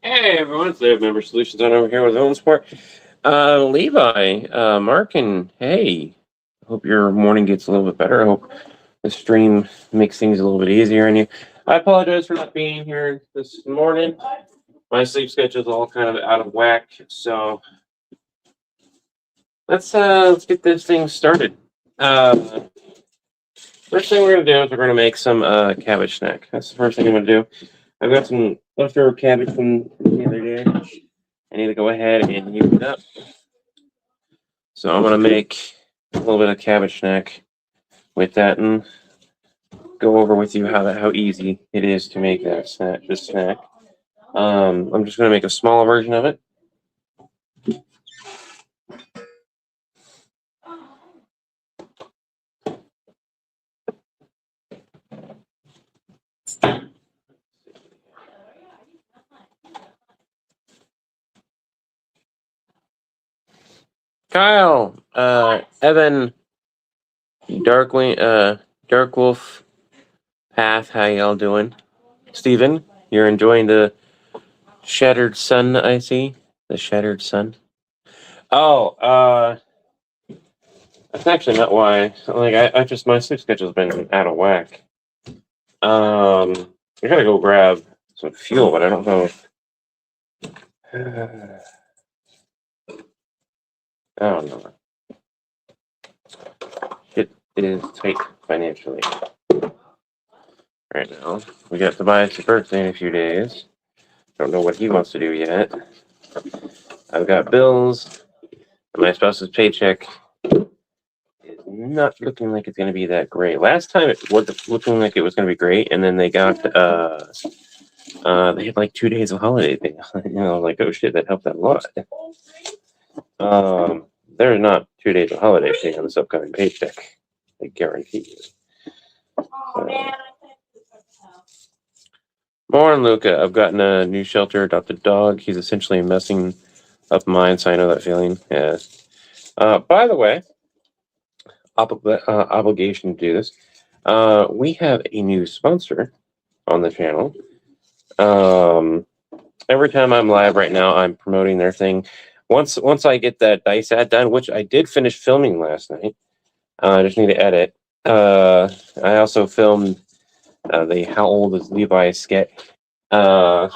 Hey everyone, it's Live Member Solutions on over here with Owen Sport. Levi, Mark, and hey, hope your morning gets a little bit better. I hope the stream makes things a little bit easier on you. I apologize for not being here this morning. My sleep schedule is all kind of out of whack, so let's get this thing started. First thing we're gonna do is we're gonna make some cabbage snack. That's the first thing I'm gonna do. I've got some leftover cabbage from the other day. I need to go ahead and use it up. So I'm gonna make a little bit of cabbage snack with that and go over with you how easy it is to make that snack. This snack. I'm just gonna make a small version of it. Kyle, Evan, Dark Wolf, Path, how y'all doing? Steven, you're enjoying the shattered sun, I see. The shattered sun. Oh, that's actually not why. Like, I just, my sleep schedule's been out of whack. I gotta go grab some fuel, but I don't know. I don't know. It is tight financially right now. We got Tobias' birthday in a few days. Don't know what he wants to do yet. I've got bills. And my spouse's paycheck is not looking like it's going to be that great. Last time it was looking like it was going to be great, and then they got they had like 2 days of holiday thing. Like, oh shit, that helped out a lot. There's not 2 days of holiday thing on this upcoming paycheck. I guarantee you. Morning, Luca. I've gotten a new shelter, adopted dog. He's essentially messing up mine, so I know that feeling. Yeah. By the way, obligation to do this. We have a new sponsor on the channel. Every time I'm live right now, I'm promoting their thing. Once I get that dice ad done, which I did finish filming last night, I just need to edit. I also filmed the How Old is Levi sketch. So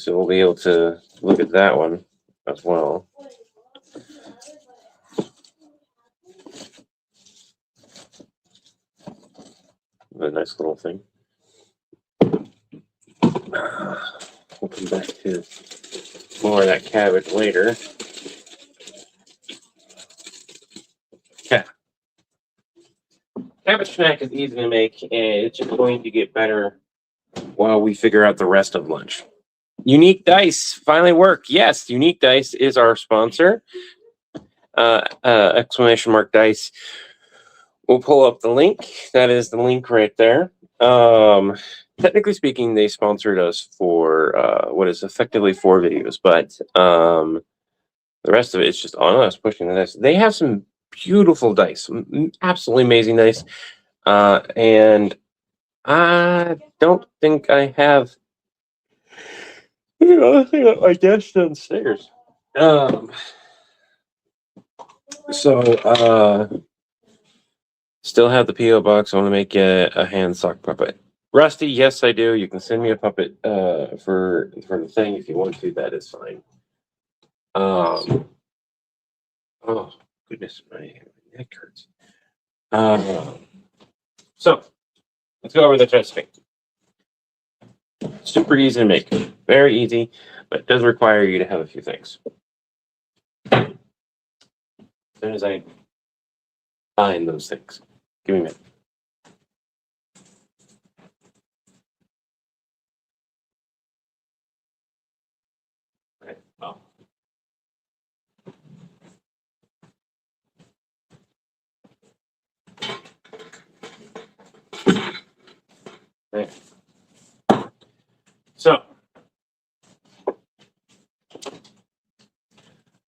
we'll be able to look at that one as well. A nice little thing. We'll come back to more of that cabbage later. Yeah. Cabbage snack is easy to make, and it's just going to get better while we figure out the rest of lunch. Unique Dice finally worked. Yes, Unique Dice is our sponsor. Exclamation mark dice. We'll pull up the link. That is the link right there. Technically speaking, they sponsored us for what is effectively 4 videos, but the rest of it is just on us pushing the dice. They have some beautiful dice, absolutely amazing dice, and I don't think I have anything at my desk downstairs. Still have the P.O. box. I want to make a hand sock puppet. Rusty, yes, I do. You can send me a puppet for the thing if you want to. That is fine. Oh goodness, my neck hurts. So let's go over the recipe. Super easy to make, very easy, but it does require you to have a few things. As soon as I find those things, give me a minute. Okay. Oh. Okay. So,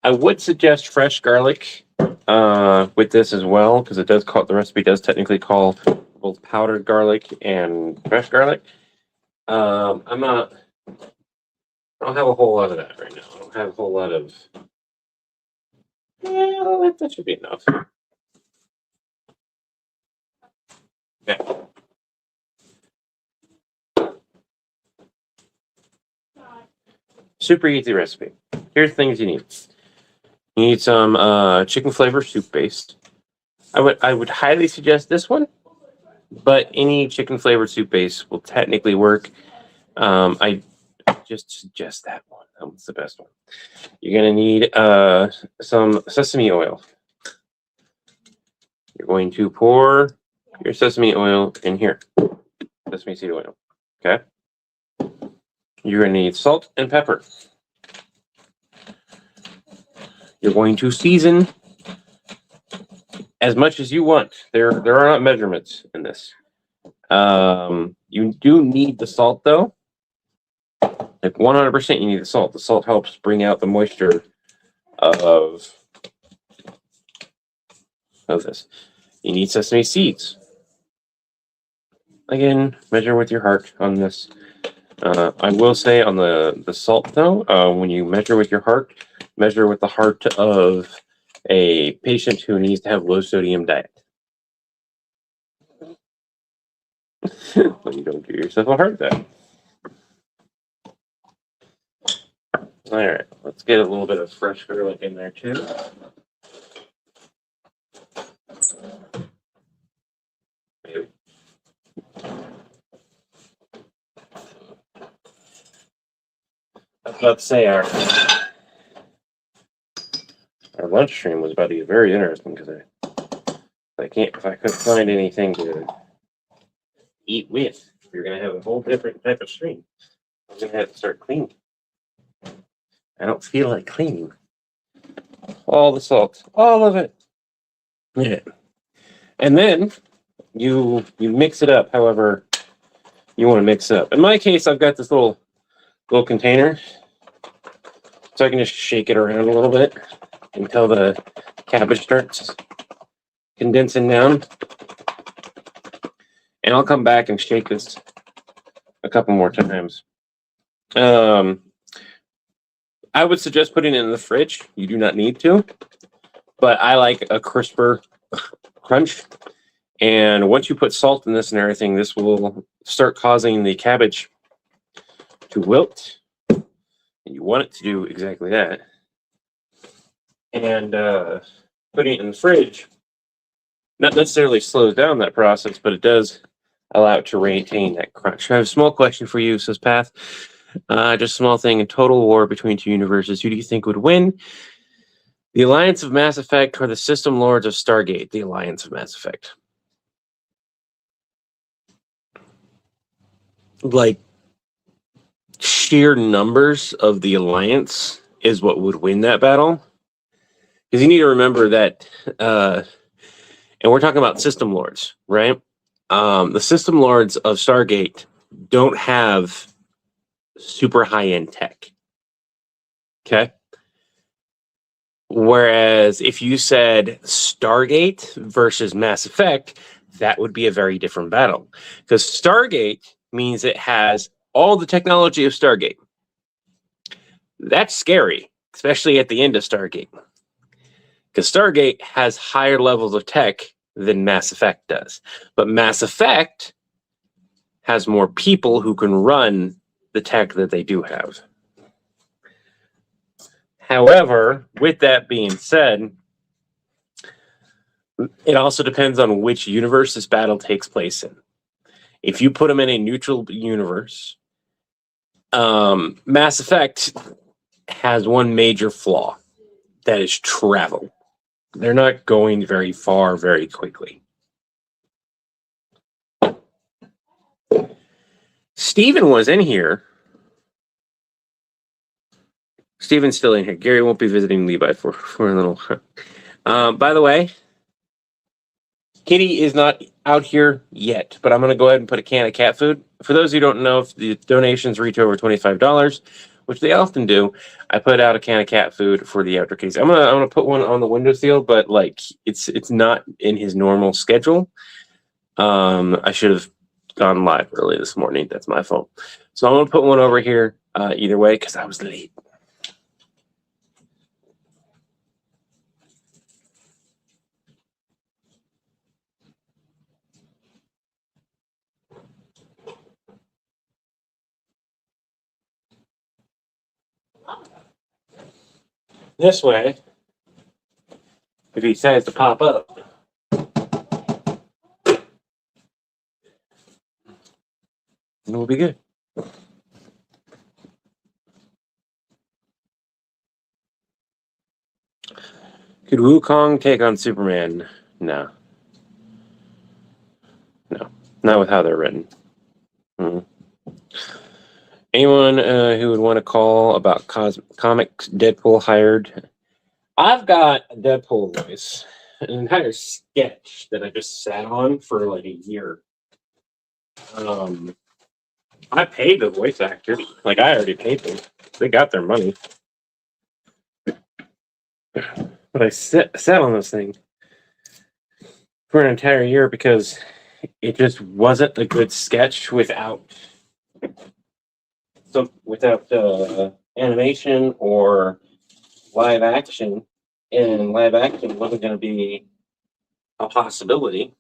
I would suggest fresh garlic with this as well, because it does call, the recipe does technically call both powdered garlic and fresh garlic. I'm not. I don't have a whole lot of that right now. I don't have a whole lot of. Yeah, that should be enough. Okay. Super easy recipe. Here's the things you need. You need some chicken flavor soup base. I would highly suggest this one, but any chicken flavored soup base will technically work. I just suggest that one. That one's the best one. You're gonna need some sesame oil. You're going to pour your sesame oil in here. Sesame seed oil. Okay. You're gonna need salt and pepper. You're going to season as much as you want. There are not measurements in this. You do need the salt though. Like 100% you need the salt. The salt helps bring out the moisture of this. You need sesame seeds. Again, measure with your heart on this. I will say on the salt though, when you measure with your heart, measure with the heart of a patient who needs to have low sodium diet. But you don't do yourself a heart attack. All right, let's get a little bit of fresh garlic in there too. Maybe. I was about to say our lunch stream was about to get very interesting because if I couldn't find anything to eat with, you're gonna have a whole different type of stream. I'm gonna have to start cleaning. I don't feel like cleaning. All the salt, all of it. Yeah. And then you mix it up however you want to mix it up. In my case, I've got this little container. So I can just shake it around a little bit until the cabbage starts condensing down. And I'll come back and shake this a couple more times. I would suggest putting it in the fridge. You do not need to, but I like a crisper crunch. And once you put salt in this and everything, this will start causing the cabbage to wilt. And you want it to do exactly that. And putting it in the fridge not necessarily slows down that process, but it does allow it to maintain that crunch. I have a small question for you, says Path. Just a small thing. In total war between two universes, who do you think would win? The Alliance of Mass Effect or the System Lords of Stargate? The Alliance of Mass Effect. Like, sheer numbers of the Alliance is what would win that battle. Because you need to remember that, and we're talking about System Lords, right? The System Lords of Stargate don't have super high-end tech. Okay? Whereas if you said Stargate versus Mass Effect, that would be a very different battle. Because Stargate means it has all the technology of Stargate. That's scary, especially at the end of Stargate. Because Stargate has higher levels of tech than Mass Effect does. But Mass Effect has more people who can run the tech that they do have. However, with that being said, it also depends on which universe this battle takes place in. If you put them in a neutral universe, Mass Effect has one major flaw. That is travel. They're not going very far very quickly. Steven was in here. Steven's still in here. Gary won't be visiting Levi for a little. By the way, Kitty is not out here yet, but I'm going to go ahead and put a can of cat food. For those who don't know, if the donations reach over $25, which they often do, I put out a can of cat food for the outdoor case. I'm gonna put one on the windowsill, but like it's not in his normal schedule. I should have gone live early this morning. That's my fault. So I'm going to put one over here either way because I was late. This way, if he decides to pop up, it'll be good. Could Wukong take on Superman? No. No. Not with how they're written. Anyone who would want to call about comics Deadpool hired? I've got a Deadpool voice, an entire sketch that I just sat on for like a year. I paid the voice actor. Like, I already paid them. They got their money. But I sat on this thing for an entire year because it just wasn't a good sketch without animation or live action. And live action wasn't going to be a possibility.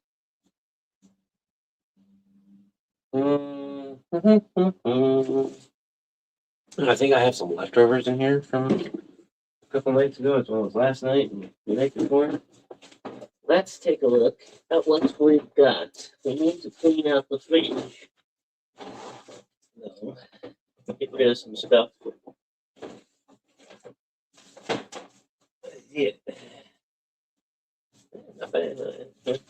I think I have some leftovers in here from a couple nights ago, as well as last night and the night before. Let's take a look at what we've got. We need to clean out the fridge. So, get rid of some stuff. Yeah. Not bad.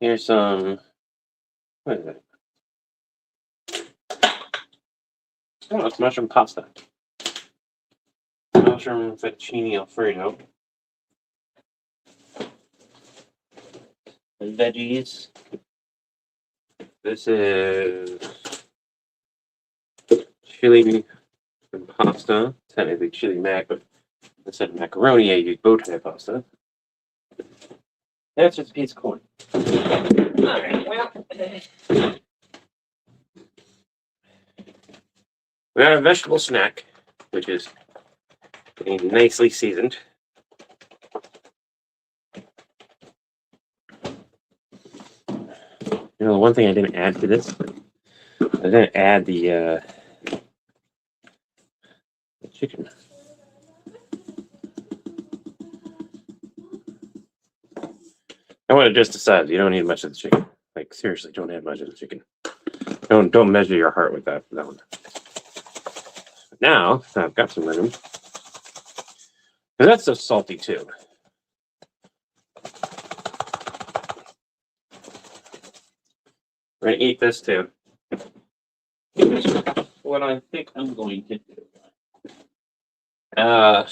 Here's some. What is it? Oh, it's mushroom pasta. Mushroom fettuccine alfredo. And veggies. This is chili and pasta. Technically chili mac, but instead of macaroni, I use bow tie pasta. That's just a piece of corn. Alright, well. We got a vegetable snack, which is nicely seasoned. You know, the one thing I didn't add to this, I didn't add the chicken. I want to just decide you don't need much of the chicken. Like, seriously, don't add much of the chicken. Don't measure your heart with that one. Now I've got some room, because that's so salty too. We're gonna eat this too. What I think I'm going to do. I'm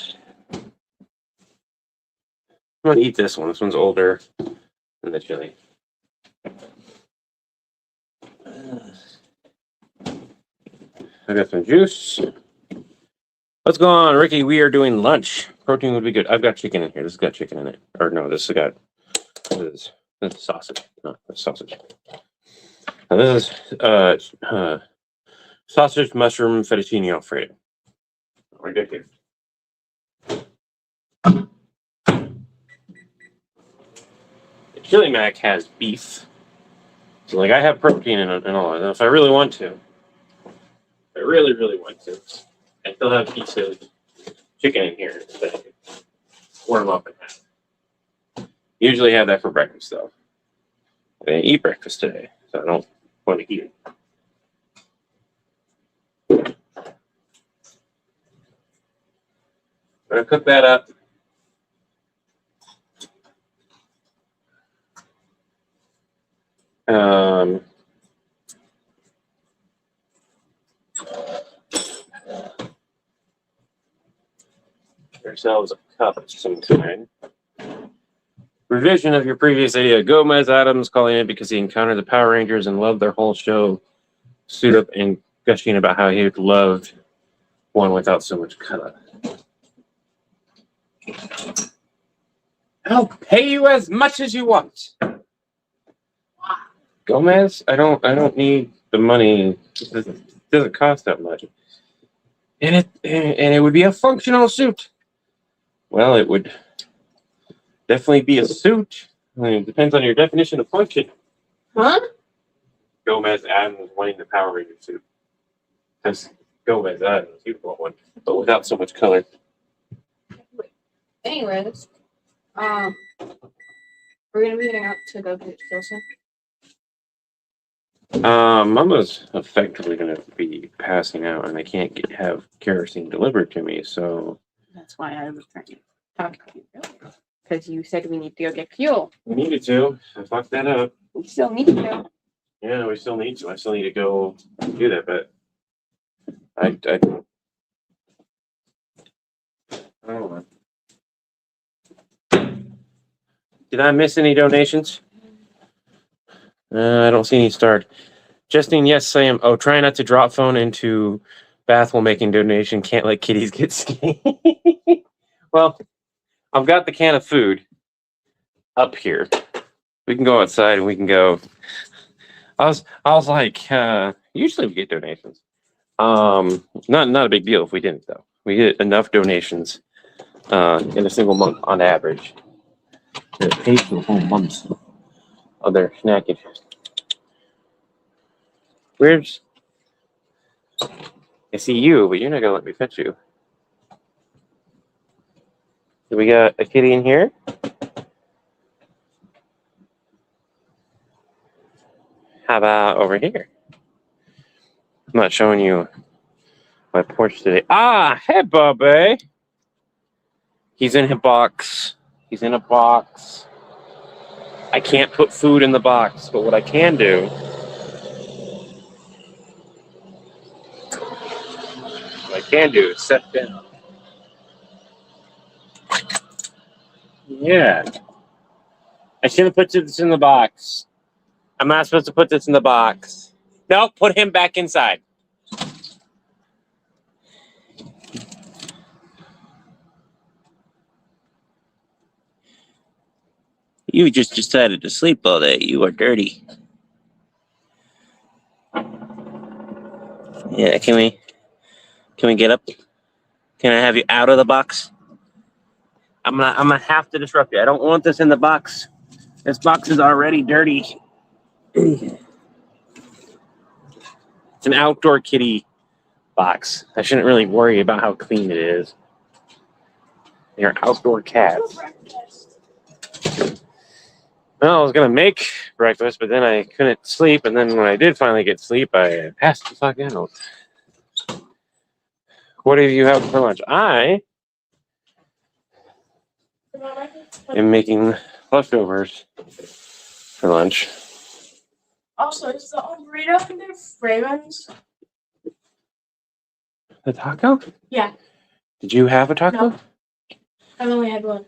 gonna eat this one. This one's older than the chili. I got some juice. What's going on, Ricky? We are doing lunch. Protein would be good. I've got chicken in here. This has got chicken in it. Or no, this has got sausage. No, that's sausage. Now this is sausage, mushroom, fettuccine alfredo. Right here. The chili mac has beef. So, like, I have protein in all of it. If I really want to, I really want to, I still have a piece of chicken in here that I can warm up and have. Usually have that for breakfast, though. I didn't eat breakfast today, so I don't want to eat it. I'm going to cook that up. Ourselves a cup of some kind. Revision of your previous idea. Gomez Adams calling in because he encountered the Power Rangers and loved their whole show. Suit up and gushing about how he loved one without so much color. I'll pay you as much as you want. Gomez, I don't need the money. It doesn't cost that much. And it would be a functional suit. Well, it would definitely be a suit. I mean, it depends on your definition of function. Huh? Gomez Adams was wanting the Power Ranger suit. That's Gomez Adams, you want one, but without so much color. Anyways, we're gonna be getting out to go get fuel soon. Mama's effectively going to be passing out, and I can't have kerosene delivered to me. So That's why I was trying to talk to you earlier. Because you said we need to go get fuel. we needed to. I fucked that up. We still need to. Yeah, we still need to. I still need to go do that, but I don't know. Did I miss any donations? I don't see any start. Justine, yes, Sam. Oh, try not to drop phone into bath while making donation. Can't let kitties get skinny. Well, I've got the can of food up here. We can go outside and we can go. I was like, usually we get donations. Not a big deal if we didn't though. We get enough donations in a single month on average. It pays for the whole month of their snackage. Where's I see you, but you're not gonna let me pet you. Do we got a kitty in here? How about over here? I'm not showing you my porch today. Ah, hey, Bubby. He's in a box. He's in a box. I can't put food in the box, but what I can do. What I can do is set down. Yeah. I shouldn't put this in the box. I'm not supposed to put this in the box. No, put him back inside. You just decided to sleep all day. You are dirty. Yeah, can we get up? Can I have you out of the box? I'm gonna have to disrupt you. I don't want this in the box. This box is already dirty. It's an outdoor kitty box. I shouldn't really worry about how clean it is. They're outdoor cats. Well, I was gonna make breakfast, but then I couldn't sleep, and then when I did finally get sleep, I passed the fuck out. What do you have for lunch? I am making leftovers for lunch. Also, is the burrito in there Ravens? The taco? Yeah. Did you have a taco? No. I've only had one.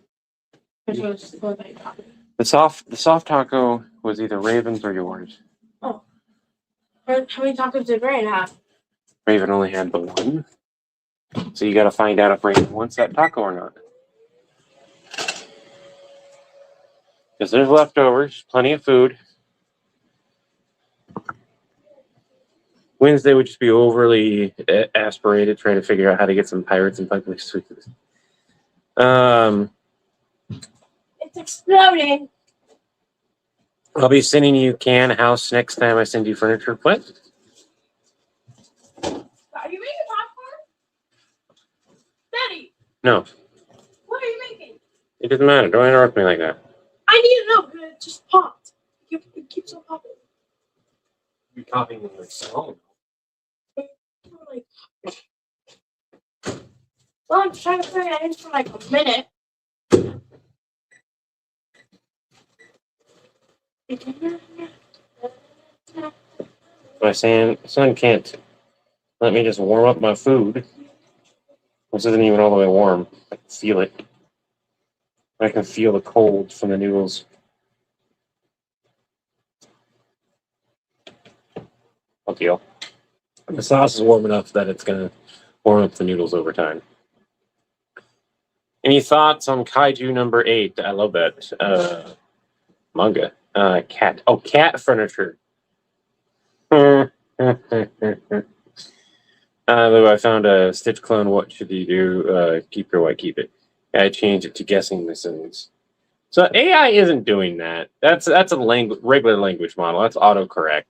Which was the one that you got me. The soft taco was either Raven's or yours. Oh. How many tacos did Raven have? Raven only had the one. So you gotta find out if Raven wants that taco or not. Because there's leftovers, plenty of food. Wednesday would just be overly aspirated, trying to figure out how to get some pirates and public sweets. It's exploding. I'll be sending you can house next time I send you furniture. What? Are you making popcorn? Daddy, No, what are you making? it doesn't matter. Don't interrupt me like that. I need to know because it just popped. It keeps on popping. You're copying me yourself. Like, well, I'm trying to put it in for like a minute. My son can't let me just warm up my food. This isn't even all the way warm. I can feel it. I can feel the cold from the noodles. What deal? The sauce is warm enough that it's gonna warm up the noodles over time. Any thoughts on Kaiju number 8? I love that manga. Cat. Oh, cat furniture. I found a Stitch clone. What should you do? Keep your white, keep it. I changed it to guessing the sentence. So AI isn't doing that. That's a regular language model. That's autocorrect.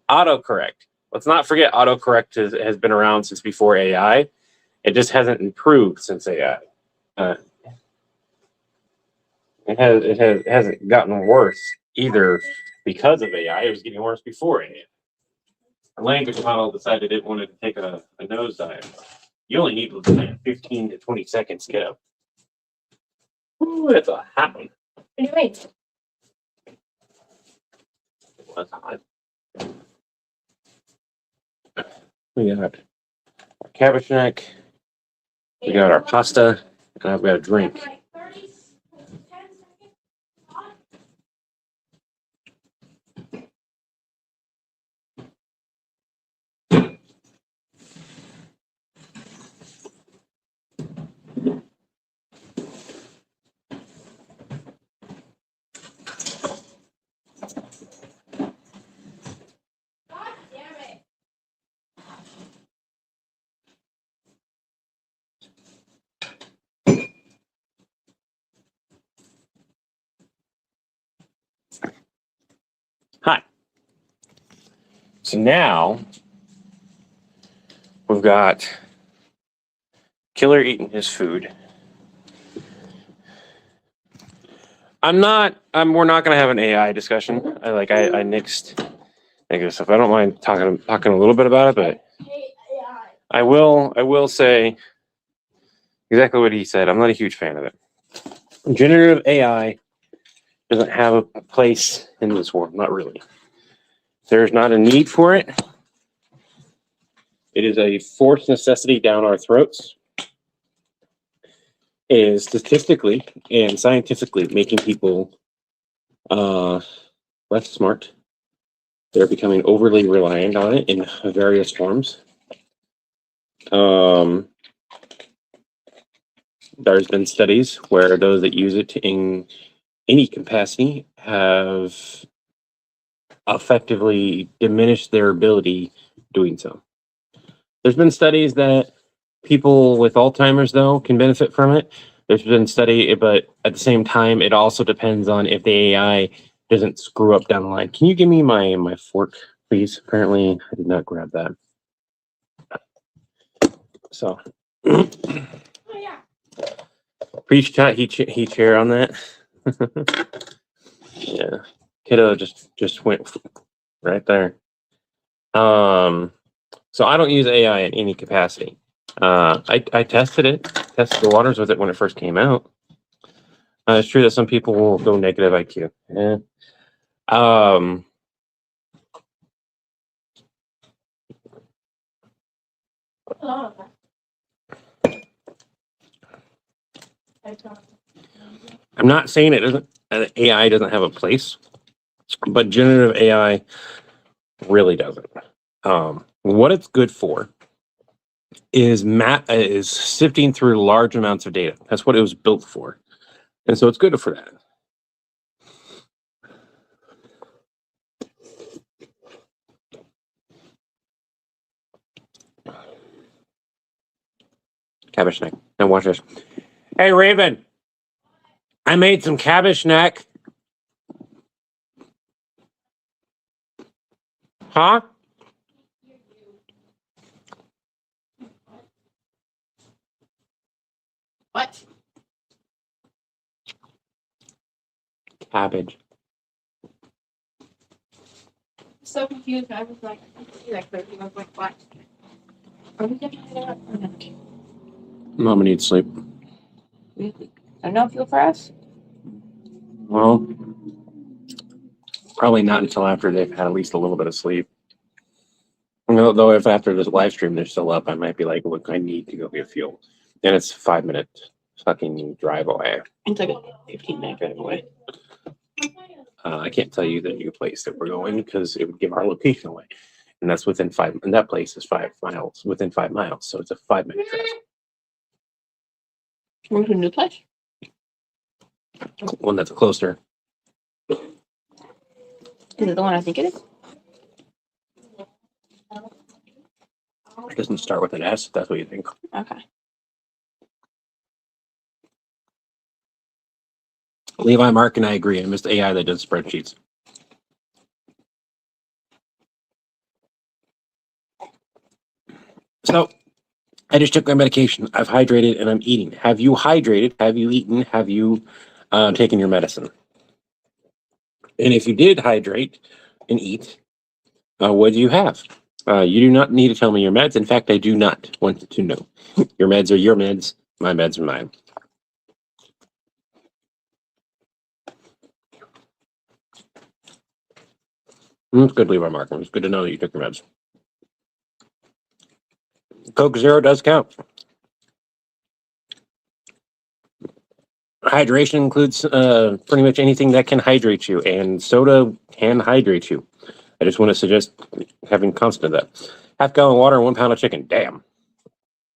Autocorrect. Let's not forget autocorrect has been around since before AI. It just hasn't improved since AI. It hasn't gotten worse either because of AI. It was getting worse before AI. The language model decided it wanted to take a nosedive. You only need 15 to 20 seconds to get up. Ooh, that's a hot one. Anyway, It was hot. We got our cabbage neck. We got our pasta, and I've got a drink. Hi. So now we've got Killer eating his food. We're not gonna have an AI discussion. I nixed negative stuff. I don't mind talking a little bit about it, but I will say exactly what he said. I'm not a huge fan of it. Generative AI doesn't have a place in this world, not really. There's not a need for it. It is a forced necessity down our throats. It is statistically and scientifically making people less smart. They're becoming overly reliant on it in various forms. There's been studies where those that use it in any capacity have effectively diminished their ability doing so. There's been studies that people with Alzheimer's, though, can benefit from it. There's been study, but at the same time, it also depends on if the AI doesn't screw up down the line. Can you give me my fork, please? Apparently, I did not grab that. So, oh yeah. preach chat. He chair on that. Yeah, kiddo just went right there. So I don't use AI in any capacity. I tested the waters with it when it first came out. It's true that some people will go negative IQ. Yeah. I'm not saying AI doesn't have a place, but generative AI really doesn't. What it's good for is sifting through large amounts of data. That's what it was built for, and so it's good for that. Cabbage neck. Now watch this. Hey Raven, I made some cabbage neck. Huh? What? Cabbage. So confused. I was like, I can see that clearly. I was like, what? Are we gonna head out or not? Mama needs sleep. Really? No fuel for us? Well, probably not until after they've had at least a little bit of sleep. Though if after this live stream they're still up, I might be like, look, I need to go get fuel. And it's 5 minutes fucking drive away. It's like a 15-minute drive away. I can't tell you the new place that we're going because it would give our location away. And that's within 5, and that place is 5 miles, within 5 miles. So it's a 5-minute drive. Move to a new place. One that's closer. Is it the one I think it is? It doesn't start with an S. If that's what you think. Okay. Levi, Mark, and I agree. I missed AI that does spreadsheets. So, I just took my medication. I've hydrated and I'm eating. Have you hydrated? Have you eaten? Have you taken your medicine? And if you did hydrate and eat, what do you have? You do not need to tell me your meds. In fact, I do not want to know. Your meds are your meds. My meds are mine. It's good, Levi Markham. It's good to know that you took your meds. Coke Zero does count. Hydration includes pretty much anything that can hydrate you, and soda can hydrate you. I just want to suggest having constant of that. Half gallon of water and 1 pound of chicken. Damn.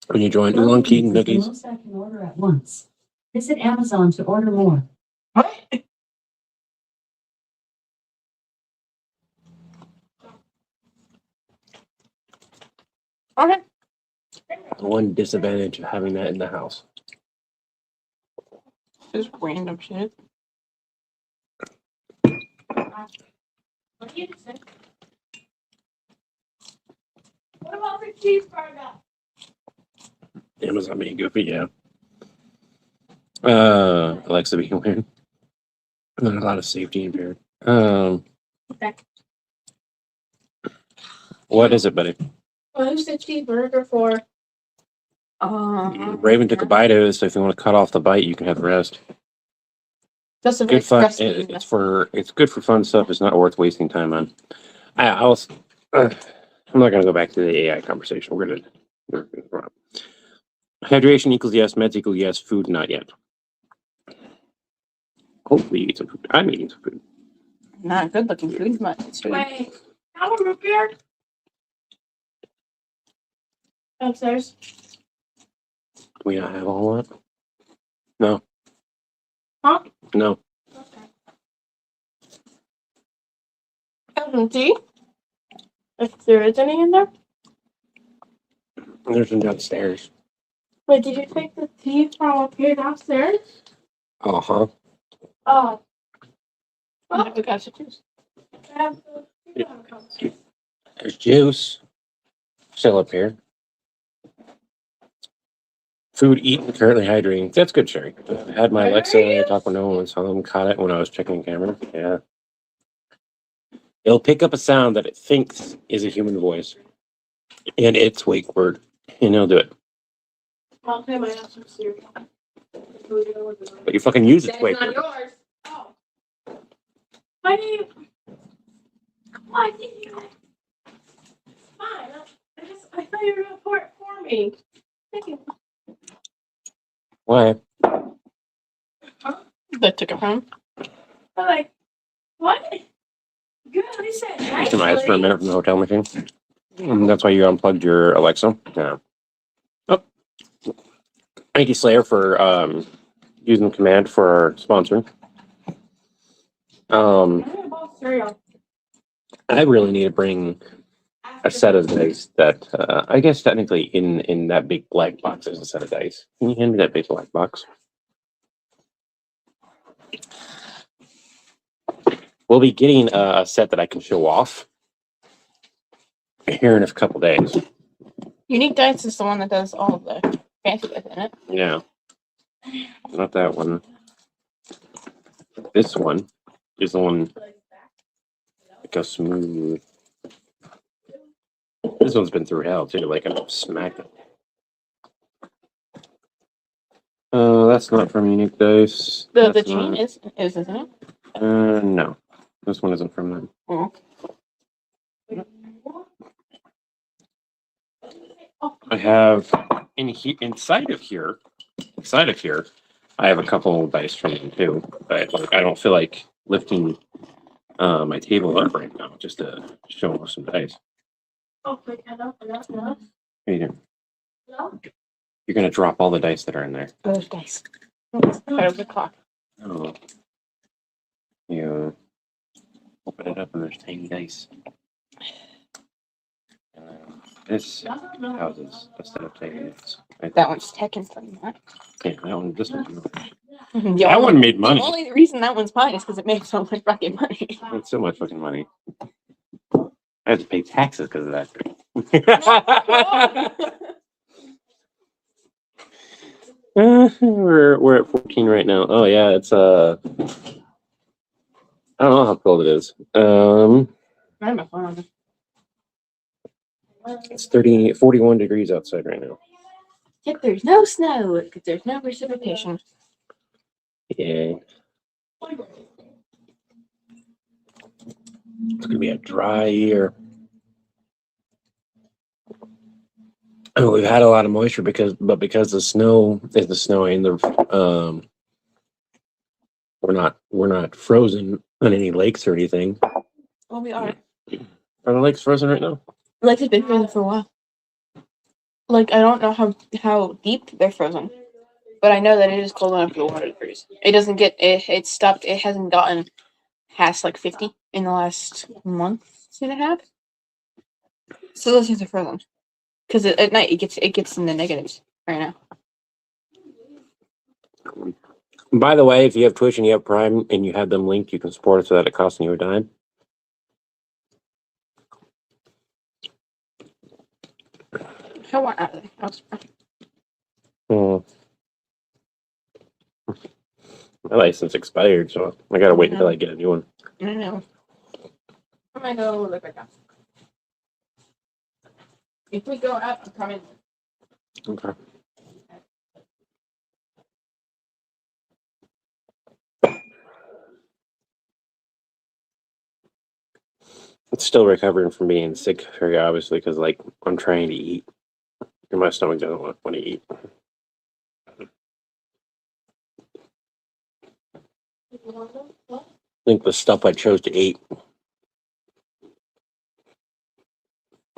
When you join oolong tea and cookies. Most I can order at once. Visit Amazon to order more. Okay. One disadvantage of having that in the house. Just random shit. What do you say? What about the cheeseburger? Amazon being goofy, yeah. Alexa being weird. Not a lot of safety impaired. Okay. What is it, buddy? Well, who's the cheeseburger for? Raven took a bite of it, so if you want to cut off the bite, you can have the rest. That's a Good fun. recipe. It's good for fun stuff. It's not worth wasting time on. I'm not gonna go back to the AI conversation. We're gonna hydration equals yes, meds equals yes, food not yet. Hopefully you eat some food. I'm eating some food. Not good looking food, but it's food. Wait, how are root beer? Upstairs. Do we not have all that? No. Huh? No. Okay. Have some tea. If there is any in there. There's some downstairs. Wait, did you take the tea from up here downstairs? Uh-huh. Oh. Oh, we got some juice. I have the There's juice. Still up here. Food eaten, currently hydrating. That's good, Sherry. I had my Alexa talk with no one, so them caught it when I was checking the camera. Yeah. It'll pick up a sound that it thinks is a human voice. And it's wake word. And it'll do it. Okay, my have some cereal. But you fucking use its That's wake not word. yours. Oh. Why do you? Why did you? Fine. I thought you were gonna pour it for me. Thank you. Why? They took it home. I'm like, what? Good. He said You can rise for a nicely. minute from the hotel machine. That's why you unplugged your Alexa. Yeah. Oh. Thank you, Slayer, for using the command for our sponsoring. I'm gonna bowl cereal. I really need to bring a set of dice that I guess technically in that big black box there's a set of dice. Can you hand me that big black box? We'll be getting a set that I can show off here in a couple days. Unique Dice is the one that does all of the fancy stuff in it. Yeah. Not that one. This one is the one that goes smooth. This one's been through hell too, like I'm smacked it. That's not from Unique Dice. The That's chain not- is, isn't it? No. This one isn't from them. Oh. I have inside of here, I have a couple of dice from them too. But like, I don't feel like lifting my table up right now just to show off some dice. Oh, wait, no. Here you go. No. You're gonna drop all the dice that are in there. Those dice. Out of the clock. Oh. You open it up and there's tiny dice. And then this houses a set of tiny dice. Right That one's technically mine. there. Yeah, that one. This one's mine. The That only- one made money. The only reason that one's mine is because it makes so much fucking money. It's so much fucking money. I have to pay taxes because of that. We're at 14 right now. Oh yeah, it's I don't know how cold it is. I have my phone on. It's 41 degrees outside right now. Yep, there's no snow because there's no precipitation. Yeah. It's gonna be a dry year. I mean, we've had a lot of moisture because the snow is the snowing. We're not frozen on any lakes or anything. Well, we are. Are the lakes frozen right now? Like it's been frozen for a while. Like I don't know how deep they're frozen, but I know that it is cold enough for the water to freeze. It doesn't get it. It stopped. It hasn't gotten past like 50 in the last month and a half. So those things are frozen. Because at night it gets in the negatives right now. By the way, if you have Twitch and you have Prime and you have them linked, you can support us without it costing you a dime. How are they? Hmm. My license expired, so I gotta wait until I get a new one. I know. I'm gonna go look like that. If we go out, I'm coming. Okay. It's still recovering from being sick, very obviously, because like I'm trying to eat, and my stomach doesn't want to eat. I think the stuff I chose to eat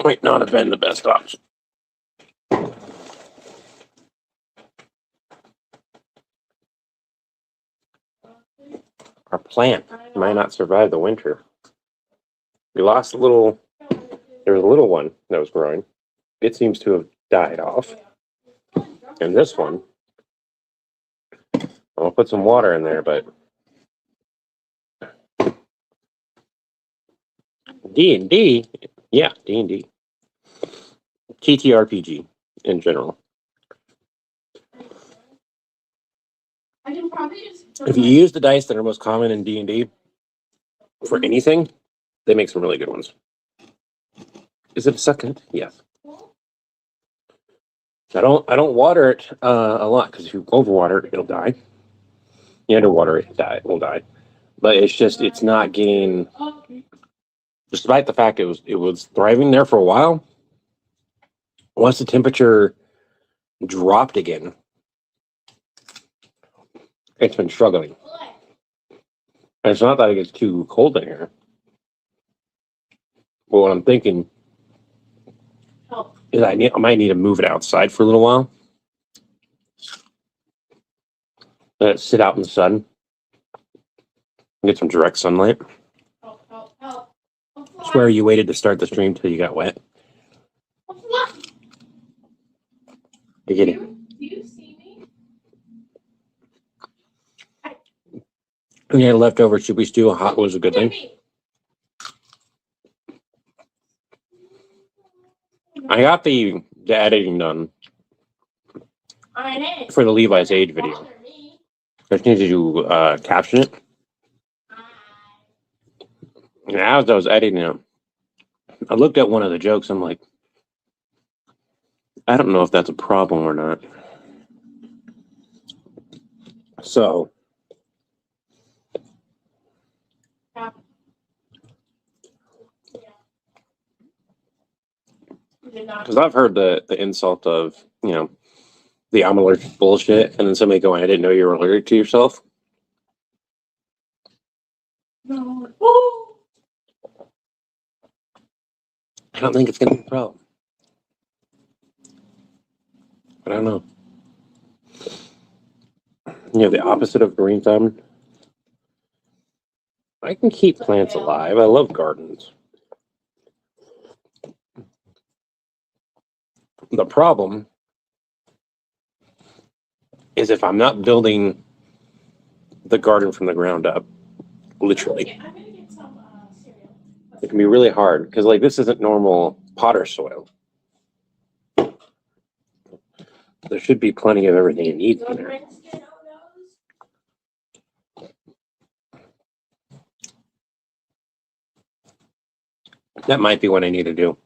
might not have been the best option. Our plant might not survive the winter. We lost there was a little one that was growing. It seems to have died off. And this one, I'll put some water in there, but D&D, yeah, D&D. TTRPG in general. I can probably just. If you use the dice that are most common in D&D for anything, they make some really good ones. Is it a second? Yes. I don't water it a lot because if you overwater it, it'll die. You underwater it, it will die. But it's not getting. Despite the fact it was thriving there for a while. Once the temperature dropped again, it's been struggling. And it's not that it gets too cold in here. But what I'm thinking is I might need to move it outside for a little while. Let it sit out in the sun. Get some direct sunlight. I swear you waited to start the stream till you got wet. You get it. Do you see me? Yeah, leftover chippy stew hot was a good thing. I got the editing done for the Levi's age video. I just needed to caption it. And as I was editing it, I looked at one of the jokes. I'm like, I don't know if that's a problem or not. So, because I've heard the insult of, the I'm allergic bullshit, and then somebody going, I didn't know you were allergic to yourself. No. I don't think it's going to be a problem. But I don't know. You know, the opposite of green thumb. I can keep plants alive. I love gardens. The problem is if I'm not building the garden from the ground up, literally, I'm gonna get some cereal. it can be really hard because, like, this isn't normal potter soil. There should be plenty of everything you need in there. That might be what I need to do.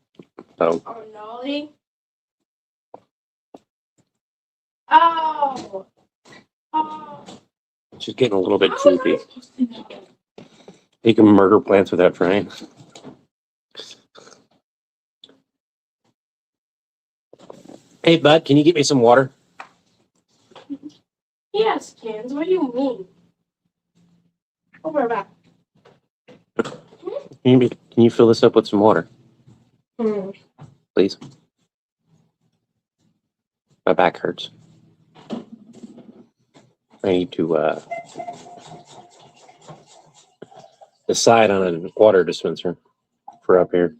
So, Oh, Nolly. Oh. Oh. it's just getting a little bit How was I creepy. supposed to know? You can murder plants without trying. Hey, bud, can you get me some water? Yes, cans. What do you mean? Over back. Can you fill this up with some water, please? My back hurts. I need to decide on a water dispenser for up here.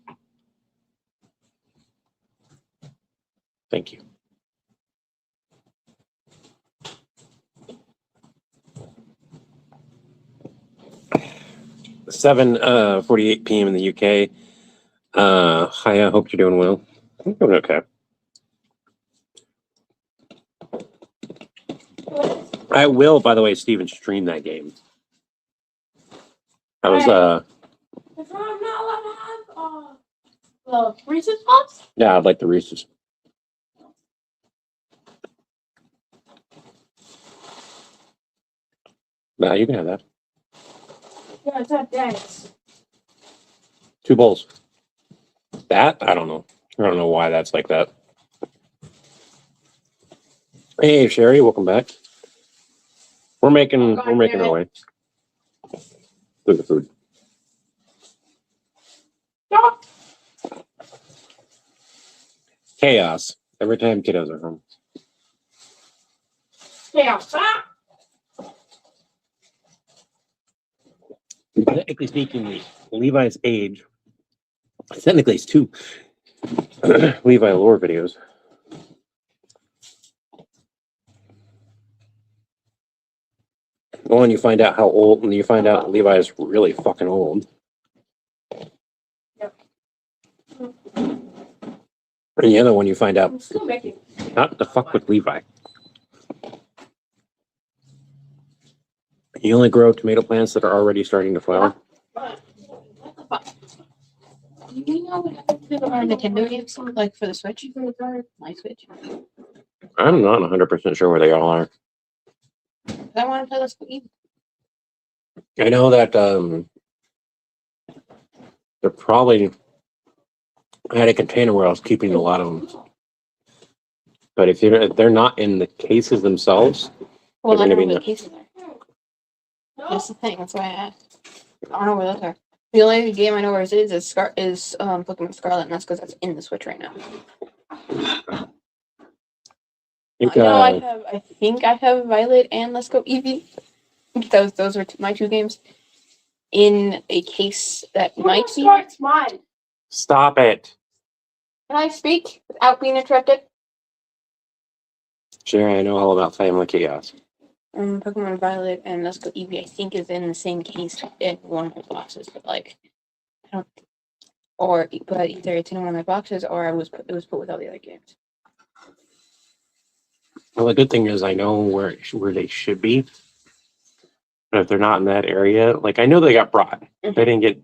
Thank you. Seven 48 p.m. in the UK. Hi, I hope you're doing well. I'm doing okay. I will, by the way, Steven, stream that game. I was If I'm not allowed to have Reese's Puffs? yeah, I'd like the Reese's. Nah, you can have that. Yeah, it's at Dad's. 2 bowls. That? I don't know. I don't know why that's like that. Hey, Sherry, welcome back. We're making our way through the food. Stop. Chaos every time kiddos are home. Yeah, stop. Technically speaking, Levi's age, technically it's 2 Levi lore videos. One, you find out how old, and you find out Levi is really fucking old. Yep. And the other one, you find out I'm still making. not to fuck with Levi. You only grow tomato plants that are already starting to flower. What the fuck? You know what happened to our Nintendo games, like for the Switch? My Switch. I'm not 100% sure where they all are. I want to play Let's Go Eat. I know that they're probably, I had a container where I was keeping a lot of them. But if they're not in the cases themselves, Well, They're I gonna don't be know in where the cases are. That's the thing. That's why I asked. I don't know where those are. The only game I know where it is Pokemon Scarlet, and that's because that's in the Switch right now. I think, I think I have Violet and Let's Go Eevee. Those are my 2 games in a case that might be. Starts mine. stop it. Can I speak without being interrupted? Sherry, I know all about family chaos. Pokemon Violet and Let's Go Eevee, I think, is in the same case in one of my boxes, but like, I don't. But either it's in one of my boxes or it was put with all the other games. Well, the good thing is I know where they should be. But if they're not in that area, like I know they got brought. They didn't get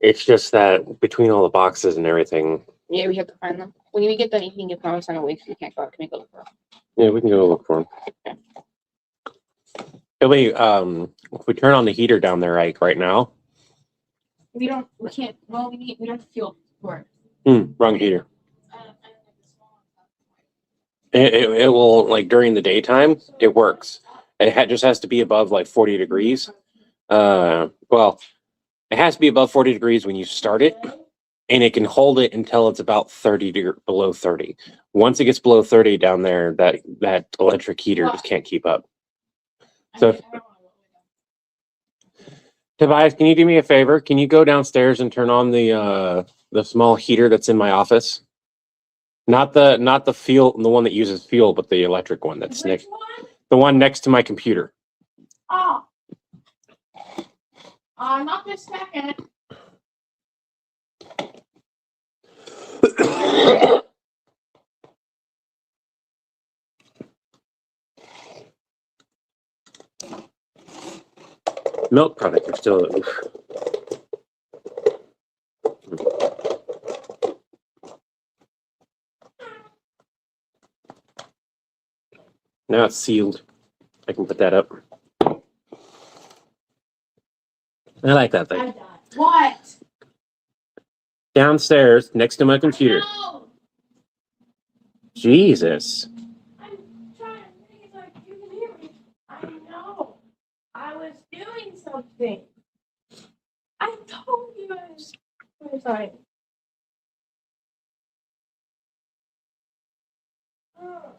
it's just that between all the boxes and everything. Yeah, we have to find them. When we get done, you can give promise on a week. We can't go out. Can we go look for them? Yeah, we can go look for them. If we turn on the heater down there, right now. We can't. Well, we don't have fuel for it. Wrong heater. It will, like, during the daytime, it works. It just has to be above like 40 degrees. Well, it has to be above 40 degrees when you start it, and it can hold it until it's about below 30. Once it gets below 30 down there, that electric heater just can't keep up. So, Tobias, can you do me a favor? Can you go downstairs and turn on the small heater that's in my office? Not the fuel, the one that uses fuel, but the electric one that's next, the one next to my computer. Oh. Not this second. Milk product are still. Oof. Now it's sealed. I can put that up. I like that thing. What? Downstairs next to my computer. No. Jesus. I'm trying to make it so you can hear me. I know. I was doing something. I told you I was. I'm sorry. Oh,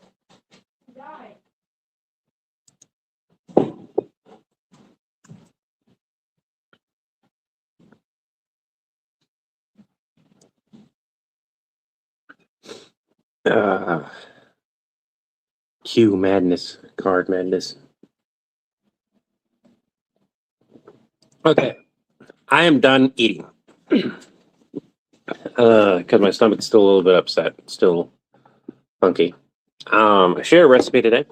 die. Q madness, card madness. Okay, I am done eating. Because my stomach's still a little bit upset, still funky. I shared a recipe today.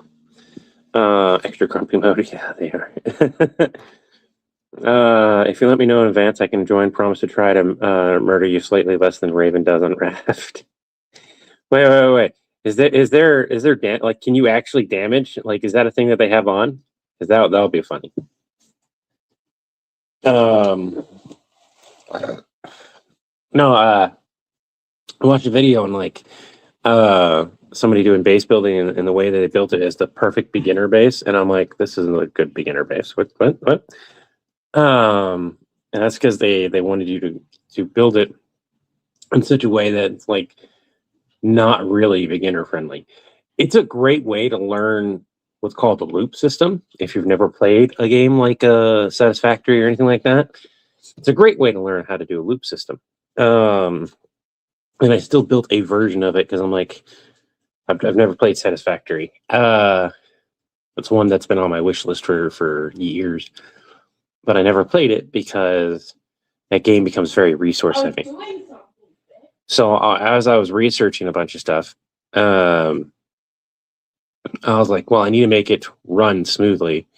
Extra crumpy mode, yeah, they are. If you let me know in advance, I can join. Promise to try to murder you slightly less than Raven does on Raft. Wait. Is there like, can you actually damage? Like, is that a thing that they have on? Because that would be funny. No, I watched a video and like somebody doing base building and the way that they built it is the perfect beginner base, and I'm like, this isn't a good beginner base. What? And that's because they wanted you to build it in such a way that it's like not really beginner friendly. It's a great way to learn what's called the loop system. If you've never played a game like Satisfactory or anything like that, it's a great way to learn how to do a loop system. And I still built a version of it because I'm like, I've never played Satisfactory. It's one that's been on my wish list for years, but I never played it because that game becomes very resource heavy. So as I was researching a bunch of stuff, I was like, well, I need to make it run smoothly.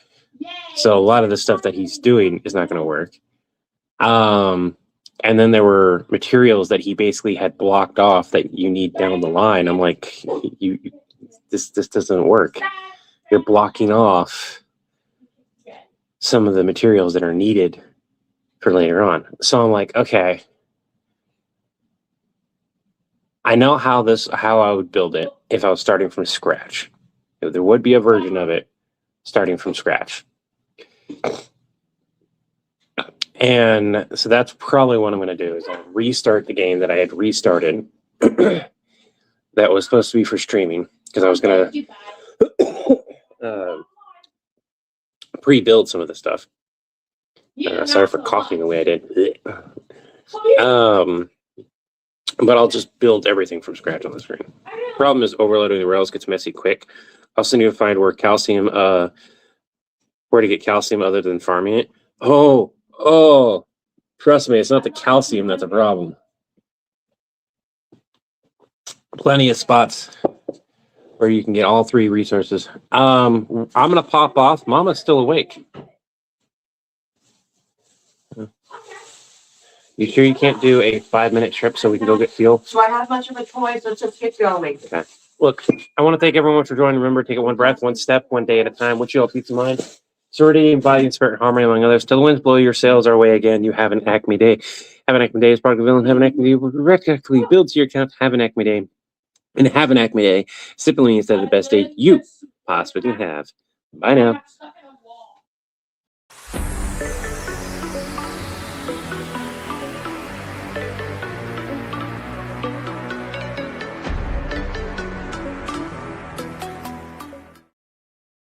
So a lot of the stuff that he's doing is not going to work. And then there were materials that he basically had blocked off that you need down the line. I'm like, this doesn't work. You're blocking off some of the materials that are needed for later on. So I'm like, okay, I know how I would build it if I was starting from scratch. If there would be a version of it starting from scratch. And so that's probably what I'm going to do is I'll restart the game that I had restarted that was supposed to be for streaming because I was going to pre-build some of the stuff. Sorry for coughing the way I did. But I'll just build everything from scratch on the screen. Problem is overloading the rails gets messy quick. I also need to find where to get calcium other than farming it. Oh, trust me, it's not the calcium that's a problem. Plenty of spots where you can get all three resources. I'm gonna pop off. Mama's still awake. You sure you can't do a 5-minute trip so we can go get fuel? So I have much of a choice, let's just get going. Okay. Look, I want to thank everyone for joining. Remember, take it one breath, one step, one day at a time. Wish you all peace of mind, serenity, and body and spirit, and harmony, among others. Till the winds blow your sails our way again, you have an Acme day. Have an Acme day is part of the villain. Have an Acme day directly builds your account. Have an Acme day. And have an Acme day. Simply instead of the best day you possibly can have. Bye now.